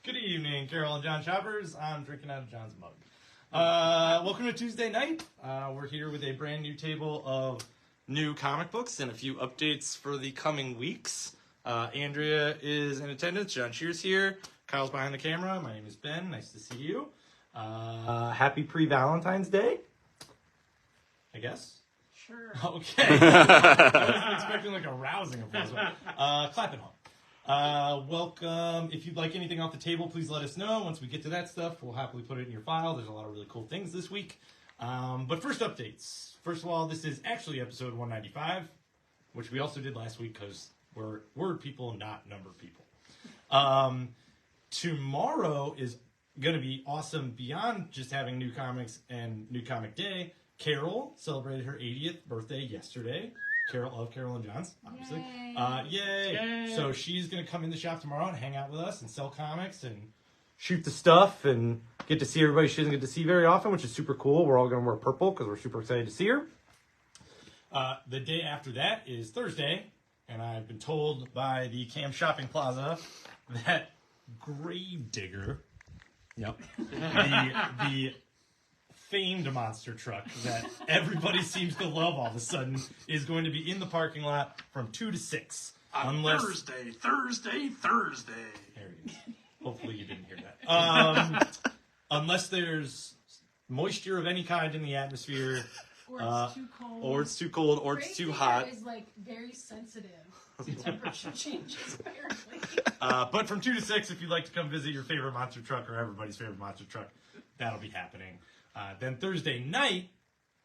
Good evening, Carol and John shoppers. I'm drinking out of John's mug. Welcome to Tuesday night. We're here with a brand new table of new comic books and a few updates for the coming weeks. Andrea is in attendance. John Shear's here. Kyle's behind the camera. My name is Ben. Nice to see you. Happy pre-Valentine's Day, I guess. Sure. Okay. I wasn't expecting like a rousing applause. Clap it home. Welcome. If you'd like anything off the table, please let us know. Once we get to that stuff, we'll happily put it in your file. There's a lot of really cool things this week. But first updates. First of all, this is actually episode 195, which we also did last week because we're word people, not number people. Tomorrow is going to be awesome beyond just having new comics and new comic day. Carol celebrated her 80th birthday yesterday. Carol of Carol and John's, obviously. Yay! So she's going to come in the shop tomorrow and hang out with us and sell comics and shoot the stuff and get to see everybody she doesn't get to see very often, which is super cool. We're all going to wear purple because we're super excited to see her. The day after that is Thursday, and I've been told by the Cam Shopping Plaza that Gravedigger, the famed monster truck that everybody seems to love all of a sudden, is going to be in the parking lot from 2 to 6. Thursday. There he is. Hopefully you didn't hear that. Unless there's moisture of any kind in the atmosphere. Or it's too cold. Or it's too cold, or it's too hot. Is like very sensitive to temperature changes, apparently. But from 2 to 6, if you'd like to come visit your favorite monster truck or everybody's favorite monster truck, that'll be happening. Then Thursday night,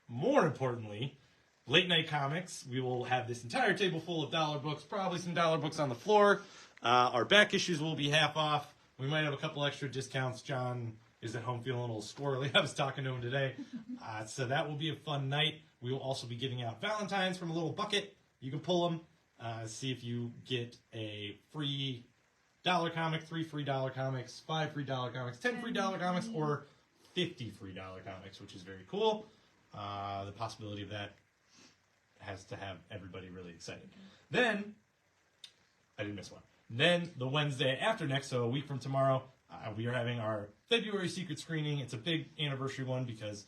more importantly, late night comics. We will have this entire table full of dollar books, probably some dollar books on the floor. Our back issues will be half off. We might have a couple extra discounts. John is at home feeling a little squirrely. I was talking to him today. So that will be a fun night. We will also be giving out Valentines from a little bucket. You can pull them. See if you get a free dollar comic, 3 free dollar comics, 5 free dollar comics, 10 free dollar comics, or 50 free dollar comics, which is very cool. The possibility of that has to have everybody really excited. Then, I didn't miss one. Then, the Wednesday after next, so a week from tomorrow, we are having our February secret screening. It's a big anniversary one because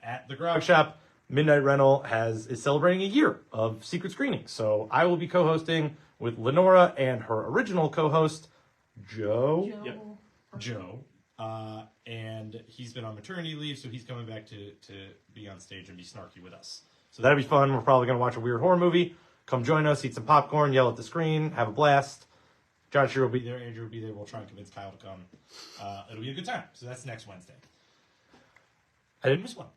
at the Grog Shop, Midnight Rental is celebrating a year of secret screening. So I will be co-hosting with Lenora and her original co-host, Joe. Joe. And he's been on maternity leave, so he's coming back to be on stage and be snarky with us. So that'll be fun. We're probably going to watch a weird horror movie. Come join us, eat some popcorn, yell at the screen, have a blast. John Shear will be there, Andrew will be there. We'll try and convince Kyle to come. It'll be a good time. So that's next Wednesday. I didn't miss one.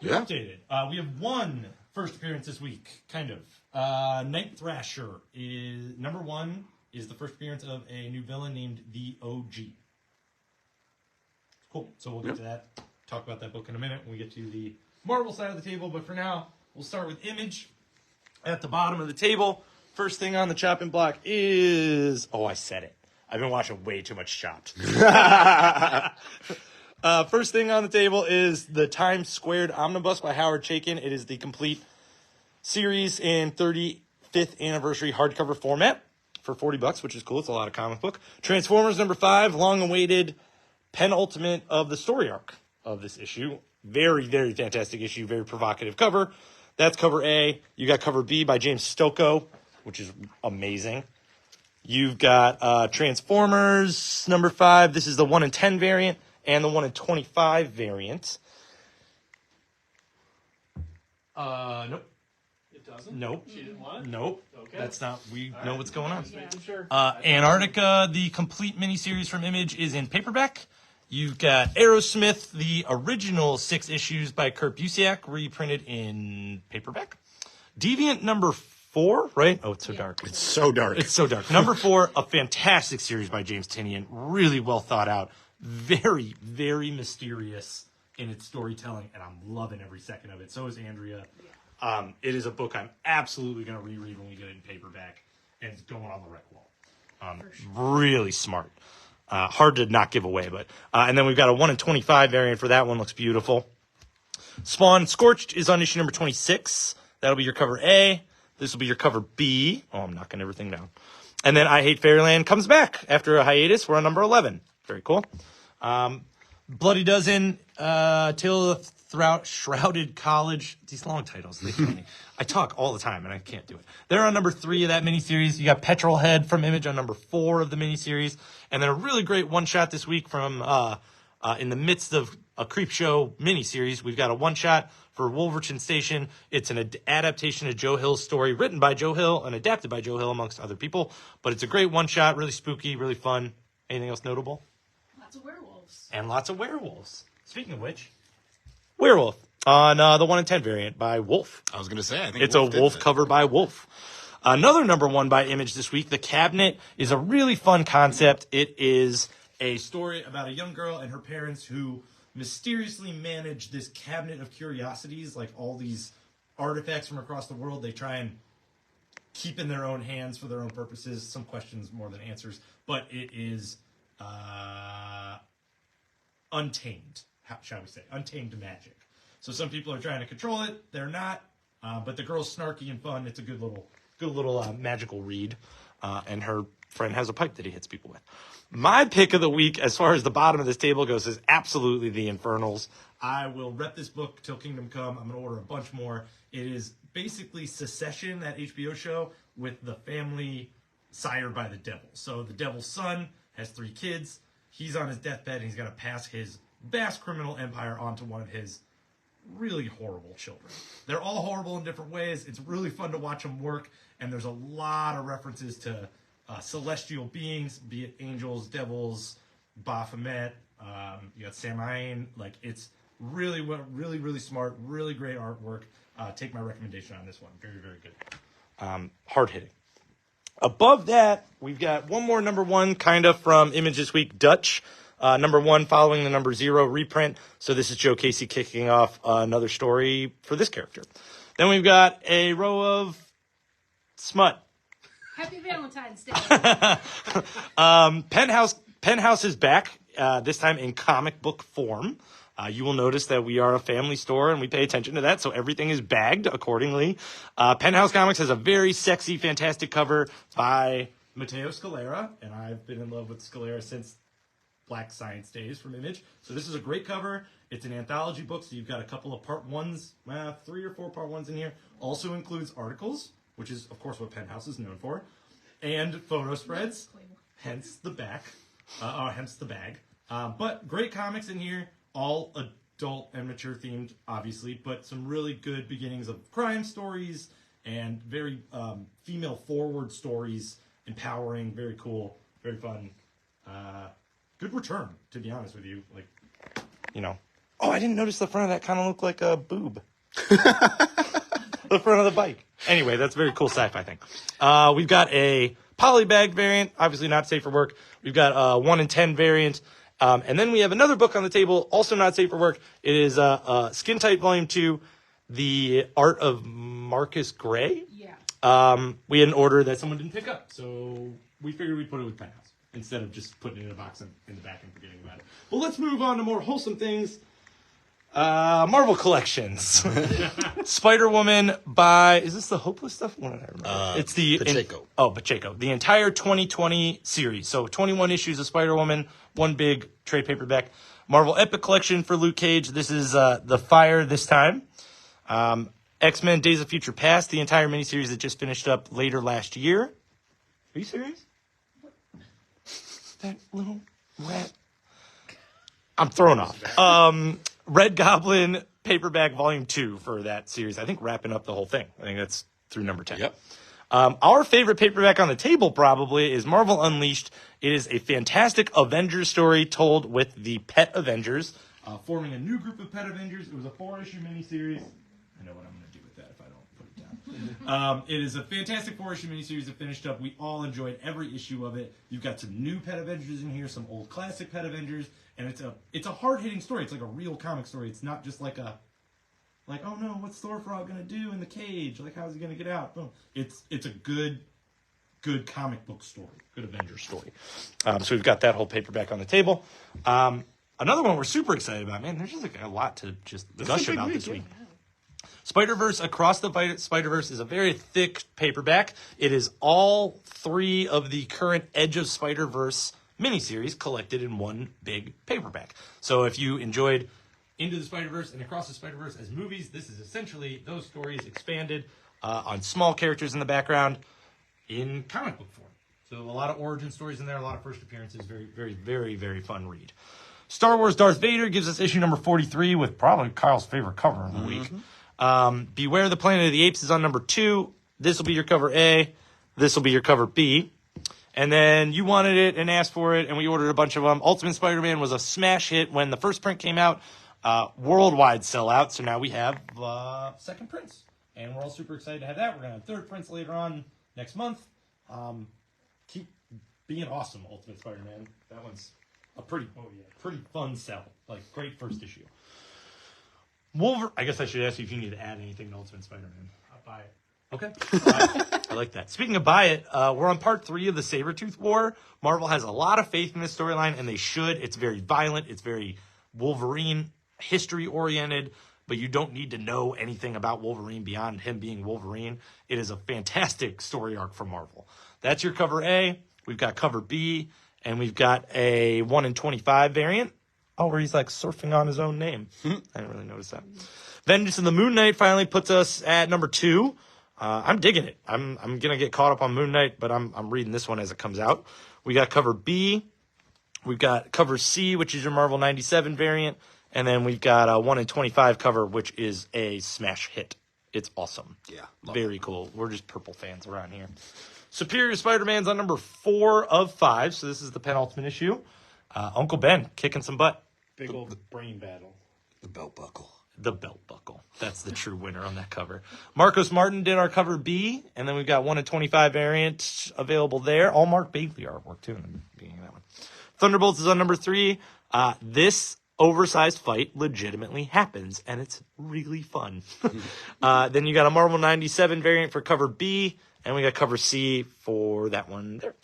Yeah. Updated. We have one first appearance this week, kind of. Nite Thrasher is number 1 is the first appearance of a new villain named the OG. Cool. So we'll get to that. Talk about that book in a minute when we get to the Marvel side of the table. But for now, we'll start with Image at the bottom of the table. First thing on the chopping block is... Oh, I said it. I've been watching way too much Chopped. First thing on the table is the Times Squared Omnibus by Howard Chaykin. It is the complete series in 35th anniversary hardcover format for $40, which is cool. It's a lot of comic book. Transformers number 5, long-awaited penultimate of the story arc of this issue. Very, very fantastic issue. Very provocative cover. That's cover A. You got cover B by James Stokoe, which is amazing. You've got Transformers number 5. This is the 1 in 10 variant and the 1 in 25 variant. Nope. It doesn't? Nope. She didn't want it? Nope. Okay. That's not... We know what's going on. Just making sure. Antarctica, the complete miniseries from Image, is in paperback. You've got Aerosmith, the original 6 issues by Kurt Busiek, reprinted in paperback. Deviant number 4, right? Oh, it's so dark. It's so dark. It's so dark. Number 4, a fantastic series by James Tynion. Really well thought out. Very, very mysterious in its storytelling, and I'm loving every second of it. So is Andrea. It is a book I'm absolutely going to reread when we get it in paperback, and it's going on the rec wall. Really smart. Hard to not give away, but and then we've got a 1 in 25 variant for that one. Looks beautiful. Spawn Scorched is on issue number 26. That'll be your cover A. This will be your cover B. Oh, I'm knocking everything down. And then I Hate Fairyland comes back after a hiatus. We're on number 11. Very cool. Bloody Dozen, Tale of the Shrouded College. These long titles, they kill me. I talk all the time, and I can't do it. They're on number 3 of that miniseries. You got Petrolhead from Image on number 4 of the miniseries. And then a really great one-shot this week from in the midst of a Creepshow miniseries. We've got a one-shot for Wolverton Station. It's an adaptation of Joe Hill's story, written by Joe Hill and adapted by Joe Hill, amongst other people. But it's a great one-shot, really spooky, really fun. Anything else notable? Lots of werewolves. And lots of werewolves. Speaking of which, Werewolf on the 1 in 10 variant by Wolf. I was going to say, I think It's a Wolf cover by Wolf. Another number 1 by Image this week, The Cabinet, is a really fun concept. It is a story about a young girl and her parents who mysteriously manage this cabinet of curiosities, like all these artifacts from across the world. They try and keep in their own hands for their own purposes. Some questions more than answers. But it is untamed, shall we say. Untamed magic. So some people are trying to control it. They're not. But the girl's snarky and fun. It's a good little magical read. And her friend has a pipe that he hits people with. My pick of the week, as far as the bottom of this table goes, is absolutely The Infernals. I will rep this book till Kingdom Come. I'm going to order a bunch more. It is basically Secession, that HBO show, with the family sired by the devil. So the devil's son has 3 kids. He's on his deathbed, and he's got to pass his vast criminal empire onto one of his really horrible children. They're all horrible in different ways. It's really fun to watch them work, and there's a lot of references to celestial beings, be it angels, devils, Baphomet, you got Samain. Like, it's really smart, really great artwork. Take my recommendation on this one. Very, very good. Hard-hitting. Above that, we've got one more number 1 kind of from Image this week, Dutch. Number 1 following the number 0 reprint. So this is Joe Casey kicking off another story for this character. Then we've got a row of smut. Happy Valentine's Day. Penthouse is back, this time in comic book form. You will notice that we are a family store and we pay attention to that, so everything is bagged accordingly. Penthouse Comics has a very sexy, fantastic cover by Matteo Scalera, and I've been in love with Scalera since Black Science days from Image. So this is a great cover. It's an anthology book, so you've got a couple of part 1s, 3 or 4 part 1s in here. Also includes articles, which is, of course, what Penthouse is known for, and photo spreads, hence the back, hence the bag. But great comics in here, all adult and mature themed, obviously, but some really good beginnings of crime stories and very female-forward stories, empowering, very cool, very fun. Good return, to be honest with you. Like, you know. Oh, I didn't notice the front of that kind of looked like a boob. The front of the bike. Anyway, that's a very cool sci-fi thing. We've got a polybag variant, obviously not safe for work. We've got a 1 in 10 variant. And then we have another book on the table, also not safe for work. It is Skin Tight Volume 2, The Art of Marcus Gray. Yeah. We had an order that someone didn't pick up, so we figured we'd put it with Penthouse instead of just putting it in a box in the back and forgetting about it. But let's move on to more wholesome things. Marvel collections. Spider-Woman by, is this the Hopeless stuff? What did I remember? It's the Pacheco. Pacheco. The entire 2020 series. So 21 issues of Spider-Woman, 1 big trade paperback. Marvel Epic Collection for Luke Cage. This is The Fire this time. X-Men Days of Future Past, the entire miniseries that just finished up later last year. Are you serious? That little rat. I'm thrown off. Red Goblin paperback volume 2 for that series. I think wrapping up the whole thing. I think that's through number 10. Yep. Our favorite paperback on the table probably is Marvel Unleashed. It is a fantastic Avengers story told with the Pet Avengers, forming a new group of Pet Avengers. It was a 4-issue miniseries. I know what I'm going to do with that if I don't put it down. It is a fantastic 4-issue miniseries that finished up. We all enjoyed every issue of it. You've got some new Pet Avengers in here, some old classic Pet Avengers, and it's a hard-hitting story. It's like a real comic story. It's not just like oh no, what's Thor Frog gonna do in the cage? Like, how's he gonna get out? Boom. It's a good comic book story, good Avengers story. So we've got that whole paperback on the table. Another one we're super excited about, man. There's just like a lot to just gush about this week. Spider-Verse Across the Spider-Verse is a very thick paperback. It is all 3 of the current Edge of Spider-Verse miniseries collected in one big paperback. So if you enjoyed Into the Spider-Verse and Across the Spider-Verse as movies, this is essentially those stories expanded on small characters in the background in comic book form. So a lot of origin stories in there, a lot of first appearances. Very, very, very, very fun read. Star Wars Darth Vader gives us issue number 43 with probably Kyle's favorite cover of the week. Beware the Planet of the Apes is on number 2. This will be your cover A. This will be your cover B. And then you wanted it and asked for it, and we ordered a bunch of them. Ultimate Spider-Man was a smash hit when the first print came out. Worldwide sellout, so now we have second prints. And we're all super excited to have that. We're going to have third prints later on next month. Keep being awesome, Ultimate Spider-Man. That one's a pretty fun sell. Like, great first issue. I guess I should ask you if you need to add anything to Ultimate Spider-Man. I'll buy it. Okay. I like that. Speaking of buy it, we're on part 3 of the Sabretooth War. Marvel has a lot of faith in this storyline, and they should. It's very violent. It's very Wolverine history-oriented, but you don't need to know anything about Wolverine beyond him being Wolverine. It is a fantastic story arc from Marvel. That's your cover A. We've got cover B, and we've got a 1 in 25 variant. Oh, where he's like surfing on his own name. I didn't really notice that. Vengeance of the Moon Knight finally puts us at number 2. I'm digging it. I'm gonna get caught up on Moon Knight, but I'm reading this one as it comes out. We got cover B. We've got cover C, which is your Marvel 97 variant. And then we've got a 1 in 25 cover, which is a smash hit. It's awesome. Yeah. Very cool. We're just purple fans around here. Superior Spider-Man's on number 4 of 5. So this is the penultimate issue. Uncle Ben kicking some butt. Big old brain battle. The belt buckle. The belt buckle. That's the true winner on that cover. Marcos Martin did our cover B. And then we've got 1 in 25 variant available there. All Mark Bagley artwork, too, in the beginning of that one. Thunderbolts is on number 3. This oversized fight legitimately happens, and it's really fun. Then you got a Marvel 97 variant for cover B, and we got cover C for that one there.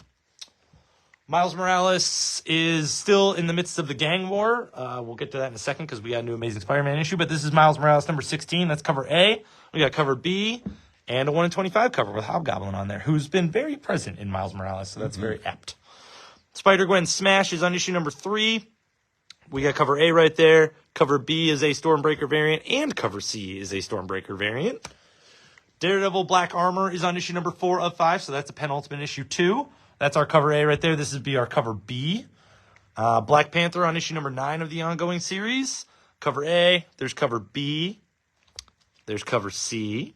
Miles Morales is still in the midst of the gang war. We'll get to that in a second because we got a new Amazing Spider-Man issue, but this is Miles Morales number 16. That's cover A. We got cover B and a 1 in 25 cover with Hobgoblin on there, who's been very present in Miles Morales, so that's very apt. Spider-Gwen Smash is on issue number 3. We got cover A right there. Cover B is a Stormbreaker variant, and cover C is a Stormbreaker variant. Daredevil Black Armor is on issue number 4 of 5, so that's a penultimate issue 2. That's our cover A right there. This would be our cover B. Black Panther on issue number 9 of the ongoing series. Cover A. There's cover B. There's cover C.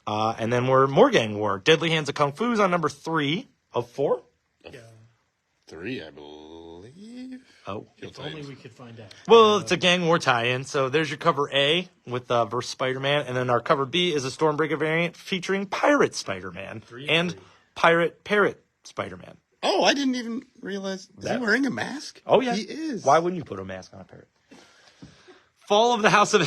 And then we're more gang war. Deadly Hands of Kung Fu is on number 3 of 4. Yeah. 3, I believe. Oh. If only we could find out. Well, it's a gang war tie-in. So there's your cover A with versus Spider-Man. And then our cover B is a Stormbreaker variant featuring Pirate Spider-Man and Pirate Parrot Spider-Man. Oh, I didn't even realize. Is he wearing a mask? Oh, yeah. He is. Why wouldn't you put a mask on a parrot? Fall of the House of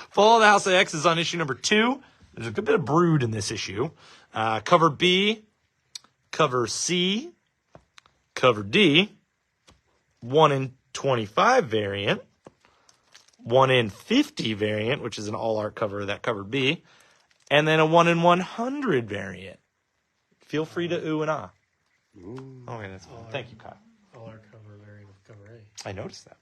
Fall of the House of X is on issue number 2. There's a good bit of brood in this issue. Cover B, cover C, cover D, 1 in 25 variant, 1 in 50 variant, which is an all-art cover of that cover B, and then a 1 in 100 variant. Feel free to ooh and ah. Ooh. Okay, that's fine. Thank you, Kyle. All our cover variant of cover A. I noticed that.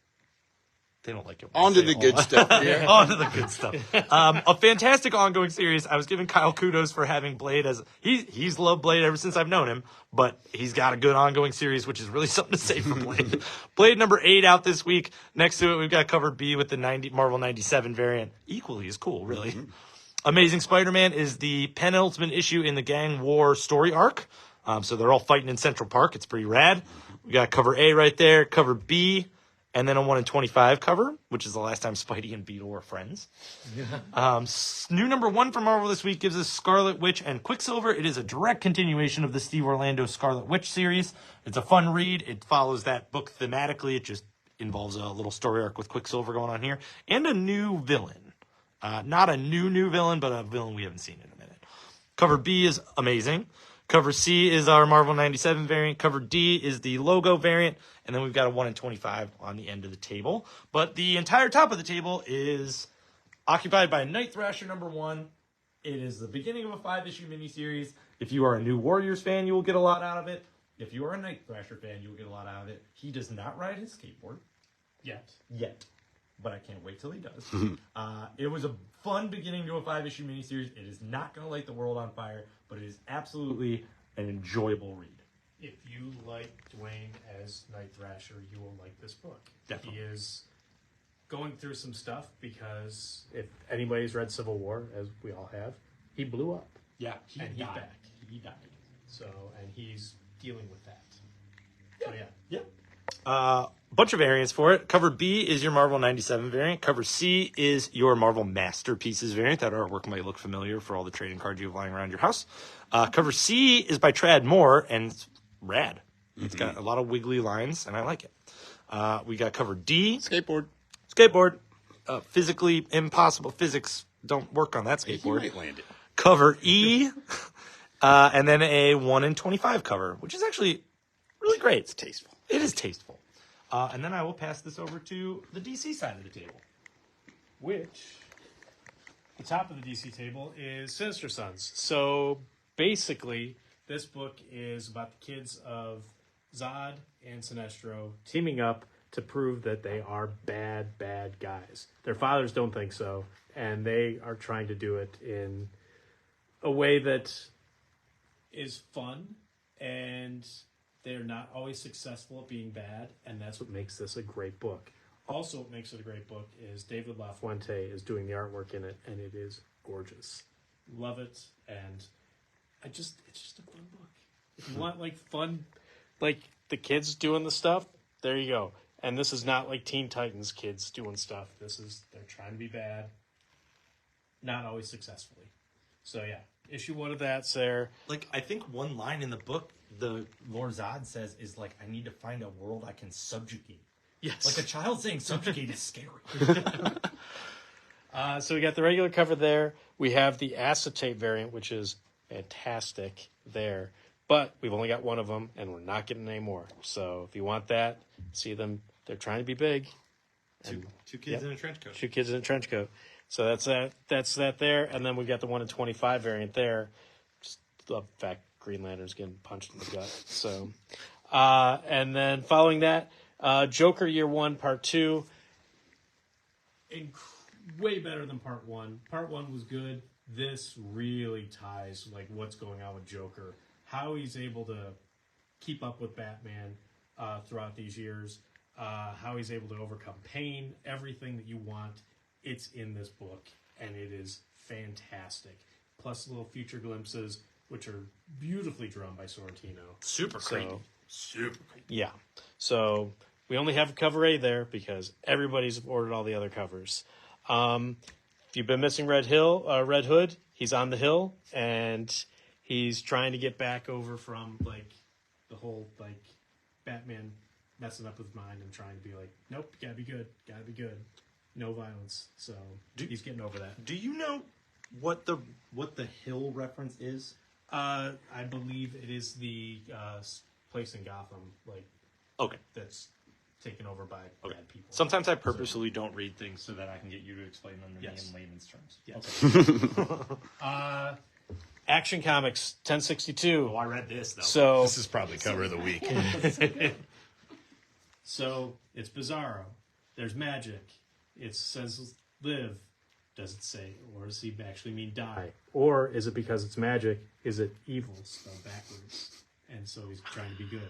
They don't like it. when I On to say the all good that. stuff here. On to the good stuff. A fantastic ongoing series. I was giving Kyle kudos for having Blade as he's loved Blade ever since I've known him, but he's got a good ongoing series, which is really something to say for Blade. Blade number 8 out this week. Next to it, we've got cover B with the Marvel 97 variant. Equally as cool, really. Amazing Spider-Man is the penultimate issue in the gang war story arc. So they're all fighting in Central Park. It's pretty rad. We got cover A right there, cover B, and then a 1 in 25 cover, which is the last time Spidey and Beetle were friends. New number 1 for Marvel this week gives us Scarlet Witch and Quicksilver. It is a direct continuation of the Steve Orlando Scarlet Witch series. It's a fun read. It follows that book thematically. It just involves a little story arc with Quicksilver going on here. And a new villain. Not a new villain, but a villain we haven't seen in a minute. Cover B is amazing. Cover C is our Marvel 97 variant. Cover D is the logo variant. And then we've got a 1 in 25 on the end of the table. But the entire top of the table is occupied by Night Thrasher number 1. It is the beginning of a 5-issue miniseries. If you are a new Warriors fan, you will get a lot out of it. If you are a Night Thrasher fan, you'll get a lot out of it. He does not ride his skateboard yet, but I can't wait till he does. It was a fun beginning to a 5-issue miniseries. It is not going to light the world on fire, but it is absolutely an enjoyable read. If you like Dwayne as Night Thrasher, you will like this book. Definitely. He is going through some stuff because if anybody's read Civil War, as we all have, he blew up. Yeah, And he's died. back. He died. So, and he's dealing with that. So, yeah. Yeah. Bunch of variants for it. Cover B is your Marvel 97 variant. Cover C is your Marvel Masterpieces variant. That artwork might look familiar for all the trading cards you have lying around your house. Cover C is by Trad Moore, and it's rad. It's got a lot of wiggly lines, and I like it. We got cover D. Skateboard. Physically impossible. Physics don't work on that You skateboard. might land it. Cover E. And then a 1 in 25 cover, which is actually really great. It's tasteful. It is tasteful. And then I will pass this over to the DC side of the table. Which, the top of the DC table is Sinister Sons. So basically, this book is about the kids of Zod and Sinestro teaming up to prove that they are bad, bad guys. Their fathers don't think so, and they are trying to do it in a way that is fun, and they're not always successful at being bad, and that's what makes this a great book. Also, what makes it a great book is David LaFuente is doing the artwork in it, and it is gorgeous. Love it, and it's just a fun book. If you want like fun, like the kids doing the stuff, there you go. And this is not like Teen Titans kids doing stuff. They're trying to be bad, not always successfully. So yeah, issue 1 of that's there. Like, I think one line in the book, the Lord Zod says, is like, I need to find a world I can subjugate. Yes. Like, a child saying subjugate is scary. So we got the regular cover there. We have the acetate variant, which is fantastic there. But we've only got one of them, and we're not getting any more. So if you want that, see them. They're trying to be big. Two kids in a trench coat. 2 kids in a trench coat. So that's that. That's that there. And then we got the 1 in 25 variant there. Just love the fact Green Lantern's getting punched in the gut. So, and then following that, Joker Year 1, Part 2. Way better than Part 1. Part 1 was good. This really ties like what's going on with Joker, how he's able to keep up with Batman throughout these years, how he's able to overcome pain, everything that you want. It's in this book, and it is fantastic. Plus little future glimpses, which are beautifully drawn by Sorrentino. Super creepy. So- Super creepy. Yeah. So we only have cover A there because everybody's ordered all the other covers. If you've been missing Red Hood, he's on the hill, and he's trying to get back over from like the whole like Batman messing up his mind and trying to be like, nope, gotta be good, no violence. So he's getting over that. Do you know what the hill reference is? I believe it is the place in Gotham, like Okay. that's taken over by bad people. Sometimes I purposely don't read things so that I can get you to explain them to Yes. me in layman's terms. Yes. Action Comics 1062. Oh, I read this though. So This is probably cover of the week. So it's Bizarro. There's magic. It says live. Does it say, or does he actually mean die? Or is it because it's magic? Is it evil spelled backwards? And so he's trying to be good.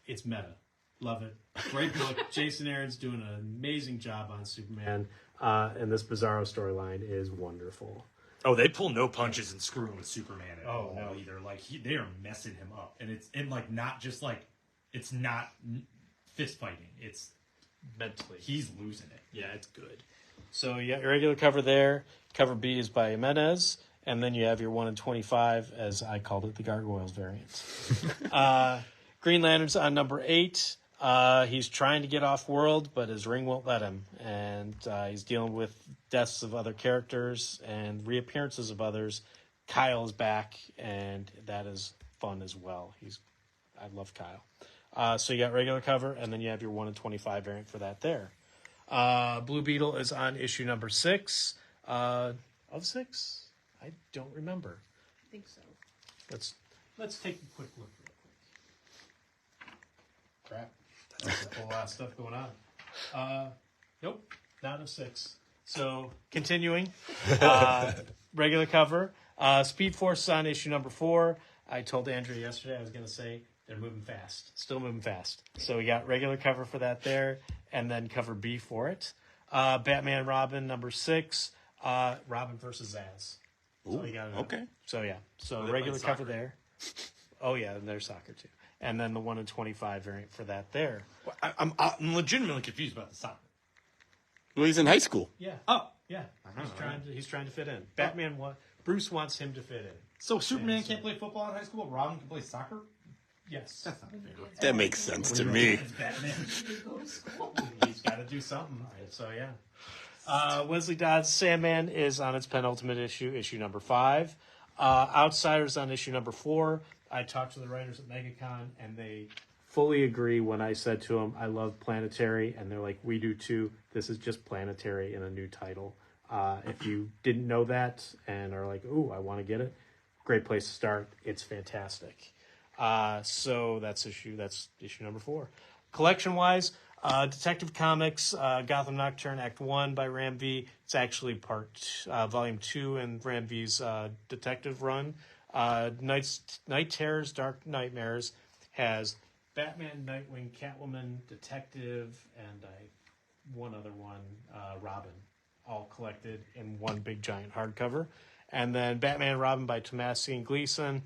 It's meta. Love it. Great book. Jason Aaron's doing an amazing job on Superman. And this Bizarro storyline is wonderful. Oh, they pull no punches and screw with Superman at all no. either. Like they are messing him up, and like not just like it's not fist fighting. It's Mentally. he's losing it. Yeah, it's good. So you got your regular cover there. Cover B is by Jimenez. And then you have your 1 in 25, as I called it, the Gargoyles variant. Green Lantern's on number 8. He's trying to get off world, but his ring won't let him. And he's dealing with deaths of other characters and reappearances of others. Kyle is back, and that is fun as well. I love Kyle. So you got regular cover, and then you have your 1 in 25 variant for that there. Blue Beetle is on issue number 6. Of 6? I don't remember. I think so. Let's take a quick look real quick. lot of stuff going on. Nope, not a 6. So continuing, regular cover. Speed Force is on issue number 4. I told Andrew yesterday I was going to say they're moving fast, still moving fast. So we got regular cover for that there, and then cover B for it. Batman Robin number 6. Robin versus Zaz. So Ooh, you got okay. So yeah, so they regular playing cover there. Oh yeah, and there's soccer too, and then the 1 in 25 variant for that there. Well, I'm legitimately confused about the soccer. Well, he's in high school. Yeah. Oh, Yeah, he's trying to fit in. Batman Bruce wants him to fit in. so Superman can't play football in high school, but Robin can play soccer? Yes, That's not fair. That makes sense to me. It's Batman. You go to school. he's got to do something. So yeah. Wesley Dodd's Sandman is on its penultimate issue number 5. Outsiders on issue number 4. I talked to the writers at MegaCon, and they fully agree when I said to them, I love Planetary, and they're like, we do too. This is just Planetary in a new title. If you didn't know that and are like, ooh, I want to get it, great place to start. It's fantastic. So that's issue number 4. Collection-wise, Detective Comics, Gotham Nocturne, Act 1 by Ram V. It's actually volume 2 in Ram V's detective run. Night Terrors, Dark Nightmares has Batman, Nightwing, Catwoman, Detective, and one other one, Robin, all collected in one big giant hardcover. And then Batman and Robin by Tomasi and Gleason,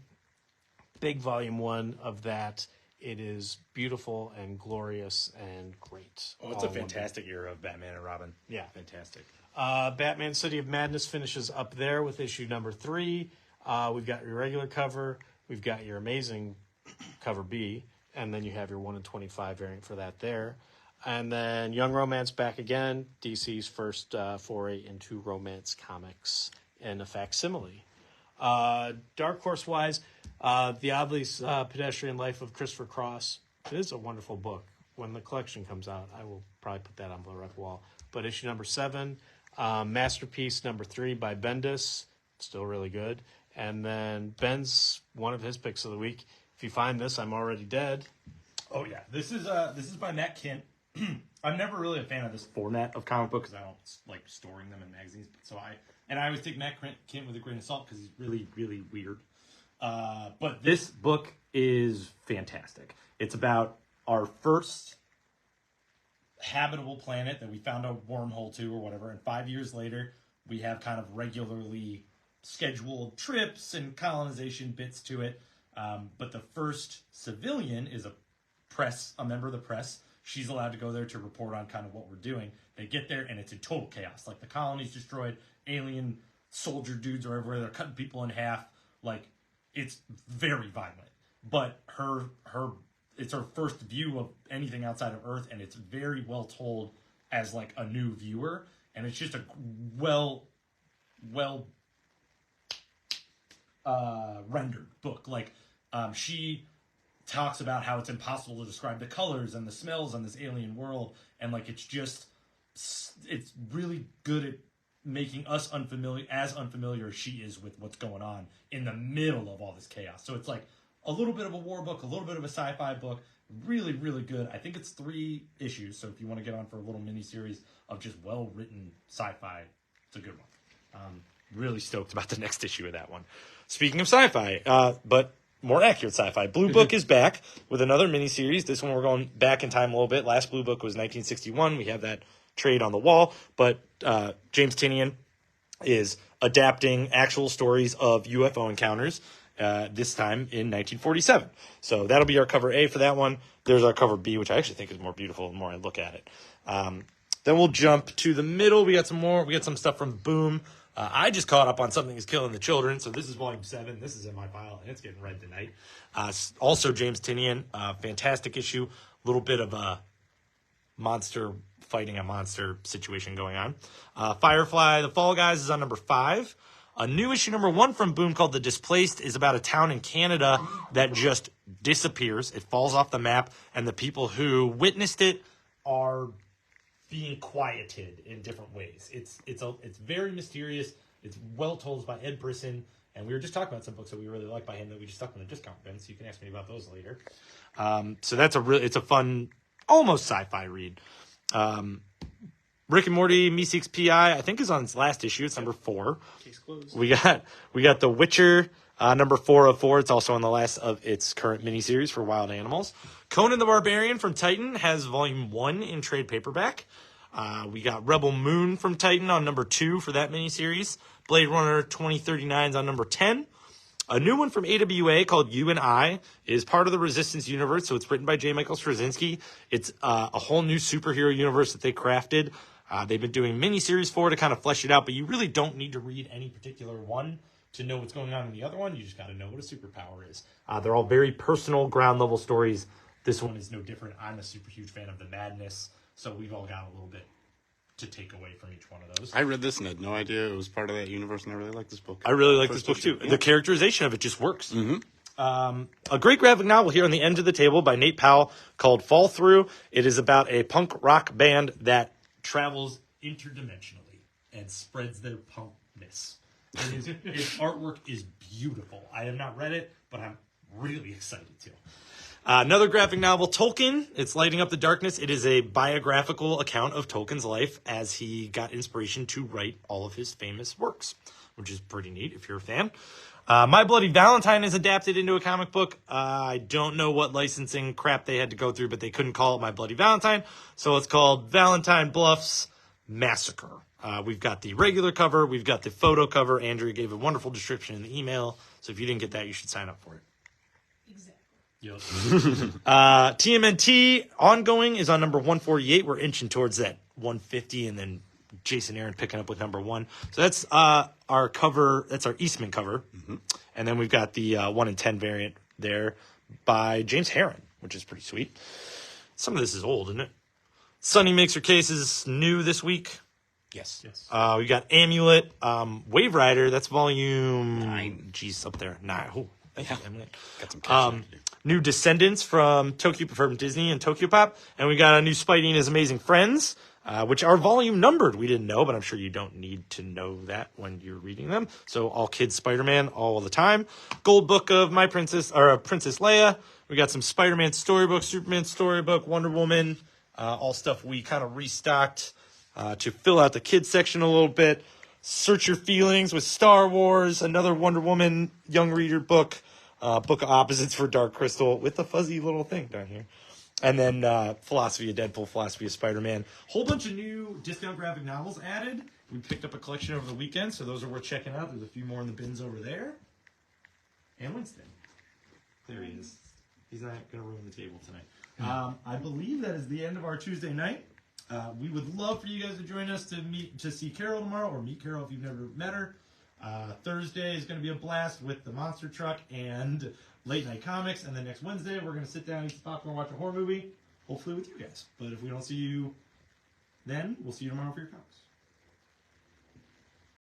big volume 1 of that. It is beautiful and glorious and great. Oh, it's a fantastic era of Batman and Robin. Yeah. Fantastic. Batman City of Madness finishes up there with issue number 3. We've got your regular cover. We've got your amazing cover B. And then you have your 1 in 25 variant for that there. And then Young Romance back again. DC's first foray into romance comics in a facsimile. Dark Horse-wise, The Oddly Pedestrian Life of Christopher Cross. It is a wonderful book. When the collection comes out, I will probably put that on the rec wall. But issue number 7, Masterpiece number 3 by Bendis. Still really good. And then Ben's one of his picks of the week. If you find this, I'm Already Dead. Oh yeah, this is by Matt Kint. I'm never really a fan of this format of comic book because I don't like storing them in magazines. So I always take Matt Kint with a grain of salt because he's really, really weird. But this book is fantastic. It's about our first habitable planet that we found a wormhole to or whatever, and 5 years later we have kind of regularly scheduled trips and colonization bits to it. But the first civilian is a member of the press. She's allowed to go there to report on kind of what we're doing. They get there and it's in total chaos. Like the colony's destroyed, alien soldier dudes are everywhere. They're cutting people in half. Like it's very violent. But it's her first view of anything outside of Earth, and it's very well told as like a new viewer. And it's just a well rendered book. Like she talks about how it's impossible to describe the colors and the smells on this alien world, and like it's really good at making us unfamiliar as she is with what's going on in the middle of all this chaos. So it's like a little bit of a war book, a little bit of a sci-fi book, really, really good. I think it's 3 issues, so if you want to get on for a little mini-series of just well-written sci-fi, it's a good one. Really stoked about the next issue of that one. Speaking of sci-fi, but more accurate sci-fi, Blue Book is back with another miniseries. This one we're going back in time a little bit. Last Blue Book was 1961. We have that trade on the wall, but James Tynion is adapting actual stories of UFO encounters, this time in 1947. So that'll be our cover A for that one. There's our cover B, which I actually think is more beautiful the more I look at it. Then we'll jump to the middle. We got some stuff from Boom. I just caught up on Something is Killing the Children, so this is volume 7. This is in my file, and it's getting read tonight. Also, James Tynion, fantastic issue. A little bit of a monster fighting a monster situation going on. Firefly, The Fall Guys is on number 5. A new issue number 1 from Boom called The Displaced is about a town in Canada that just disappears. It falls off the map, and the people who witnessed it are being quieted in different ways. It's very mysterious. It's well told. It's by Ed Brisson, and we were just talking about some books that we really like by him that we just stuck in the discount bin, so you can ask me about those later. So that's it's a fun almost sci-fi read. Rick and Morty Meeseeks PI, I think, is on its last issue. It's number 4. Case closed. We got The Witcher, number 404. It's also on the last of its current miniseries for Wild Animals. Conan the Barbarian from Titan has volume 1 in trade paperback. We got Rebel Moon from Titan on number 2 for that miniseries. Blade Runner 2039 is on number 10. A new one from AWA called You and I is part of the Resistance universe, so it's written by J. Michael Straczynski. It's a whole new superhero universe that they crafted. They've been doing miniseries for to kind of flesh it out, but you really don't need to read any particular one to know what's going on in the other one. You just got to know what a superpower is. They're all very personal, ground-level stories. This one is no different. I'm a super huge fan of the madness, so we've all got a little bit to take away from each one of those. I read this and had no idea it was part of that universe, and I really like this book. I really like this book, too. Yeah. The characterization of it just works. Mm-hmm. A great graphic novel here on the end of the table by Nate Powell called Fall Through. It is about a punk rock band that travels interdimensionally and spreads their punkness. His artwork is beautiful. I have not read it, but I'm really excited to. Another graphic novel, Tolkien. It's Lighting Up the Darkness. It is a biographical account of Tolkien's life as he got inspiration to write all of his famous works, which is pretty neat if you're a fan. My Bloody Valentine is adapted into a comic book. I don't know what licensing crap they had to go through, but they couldn't call it My Bloody Valentine, so it's called Valentine Bluffs Massacre. We've got the regular cover. We've got the photo cover. Andrea gave a wonderful description in the email, so if you didn't get that, you should sign up for it. Exactly. Yep. TMNT ongoing is on number 148. We're inching towards that 150, and then Jason Aaron picking up with number 1. So that's our cover. That's our Eastman cover, and then we've got the 1 in 10 variant there by James Herron, which is pretty sweet. Some of this is old, isn't it? Sunny Makes Her Case is new this week. Yes. We got Amulet, Wave Rider. That's volume 9. Geez, up there 9. Oh, thank you, Emily. Got some catching up to do. New Descendants from Disney and Tokyo Pop, and we got a new Spidey and His Amazing Friends, which are volume numbered. We didn't know, but I'm sure you don't need to know that when you're reading them. So all kids Spider-Man all the time. Gold Book of My Princess or Princess Leia. We got some Spider-Man storybook, Superman storybook, Wonder Woman, all stuff we kind of restocked to fill out the kids section a little bit. Search Your Feelings with Star Wars, another Wonder Woman young reader book. Book of Opposites for Dark Crystal with a fuzzy little thing down here. And then Philosophy of Deadpool, Philosophy of Spider-Man. Whole bunch of new discount graphic novels added. We picked up a collection over the weekend, so those are worth checking out. There's a few more in the bins over there. And Winston. There he is. He's not going to ruin the table tonight. I believe that is the end of our Tuesday night. We would love for you guys to join us to see Carol tomorrow, or meet Carol if you've never met her. Thursday is going to be a blast with the Monster Truck and Late Night Comics. And then next Wednesday, we're going to sit down, eat some popcorn, watch a horror movie, hopefully with you guys. But if we don't see you then, we'll see you tomorrow for your comics.